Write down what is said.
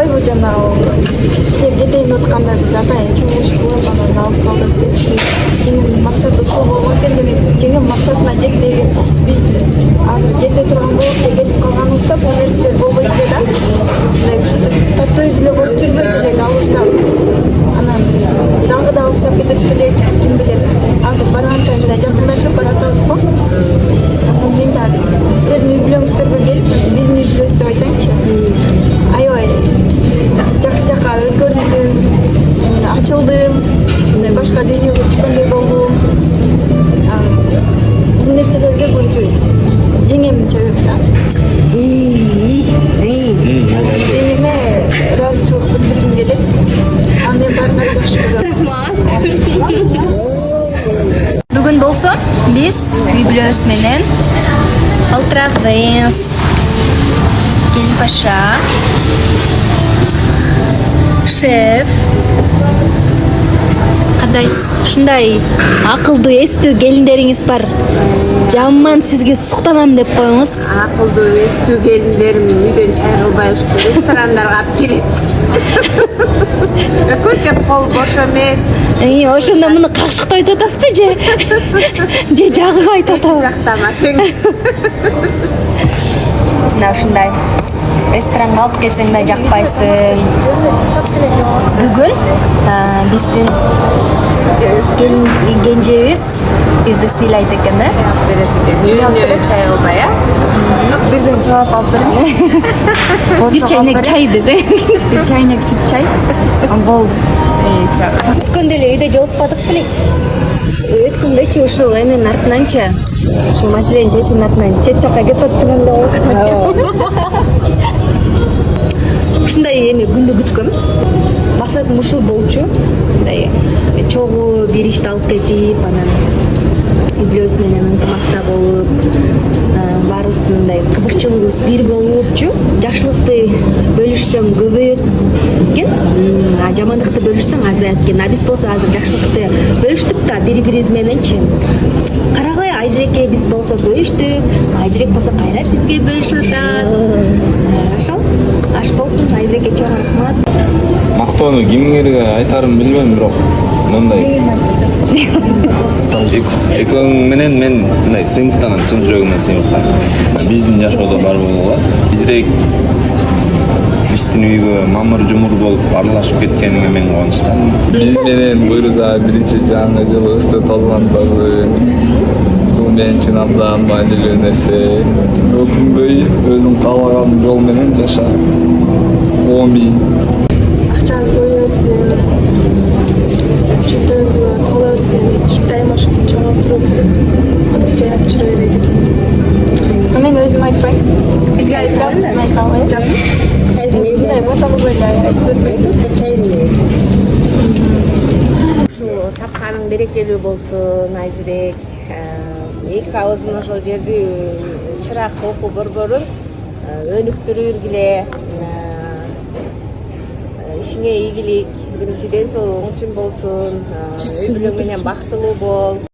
койбу жанагы силер кетейин атканда биз атайын чогулуш кылып анан алып калдык деп жеңем максаты ушул болгон экен демек жеңем максатына жетпеген биз азыр кете турган болуп же кетип калганыбызда бул нерселер болбойт эле да мындай ушинтип таптой деле болуп жүрбөйт элек алыстап анан дагы да алыстап кетет белек ким билет азыр барган сайын эле жакындашып баратабыз го анан мен да силердин үй бүлөңүздөргө келип биздин үй бүлөбүз деп айтайынчы аябай жакшы жака өзгөрдүм ачылдым мындай башка дүйнөгө түшкөндөй болдум бул нерселерге көбүнчө жеңем себеп да жеңеме ыраазычылык билдиргим келет ал мен баарына жакшы көрөм. Бүгүн болсо биз үй бүлөбүз менен олтурабыз. Келин паша, шеф, кадайсыз? Ушундай акылдуу, эстүү келиндериңиз бар. Жаман сизге суктанам деп коюңуз. Акылдуу, эстүү келиндерим үйдөн чай кылбай ушул ресторандарга алып келет. Көтөп кол бош эмес. Ошондо муну какшыктап айтып атасызбы же жагып айтып атабы? Жактама тең. Мына ушундай ресторанга алып келсең да жакпайсың. Бүгүн биздин кенжебиз бизди сыйлайт экен да. Үйүнө чай кылбай, Бирден чаап алып берем. Бир чайнек чай десе. Бир чайнек сүт чай. Болду. Өткөндө эле үйдө жолукпадык беле? Өткөндөгүчү ушул эненин артынанчы ушул маселени чечүүнүн артынан чет жакка кетип аткан эле болуп. Ушундай эми күндү күткөм. Максатым ушул болчу. Мындай чогуу бир ишти алып кетип, анан үй бүлөбүз менен ынтымакта болуп, баарыбыздын мындай кызыкчылыгыбыз бир болупчу. Жакшылыкты бөлүшсөм көбөйөт экен, жамандыкты бөлүшсөң азаят экен. Биз болсо азыр жакшылыкты бөлүштүк да бири-бирибиз мененчи. Карагыла Айзереке биз болсо бөлүштүк, Айзерек болсо кайра бизге бөлүшүп атат. Ошол аш болсун, Айзереке чоң рахмат. Мактоону кимге айтарым билбейм, бирок мындай экөөң менен мен мындай сыймыктанам, чын жүрөгүмөн сыймыктанам. Биздин жашоодо бар болгула Айзерек биздин үйгө мамыр-жумур болуп аралашып кеткенине мен кубанычтамын. Биз менен Буйруза биринчи жаңы жылыбызды тозгонтпады. Бул мен үчүн абдан маанилүү нерсе. Өкүнбөй өзүң каалаган жол менен жаша. Амин. Акчаңыз көбөй берсин. Чөтөңүзгө тола берсин. Дайыма ушинтип чоңоюп туруп жайып жүрө берет. Мен өзүм айтпайм. Бизге айтсаңыз мен айталы. Чайдын ботабы ушул тапканың берекелүү болсун, Айзерек. Эки абызын ошол жерди чырак окуу борборун өнүктүрүргүле. Ишиңе ийгилик, биринчи ден соолугуң үчүн болсун. Үй бүлөң менен бактылуу бол.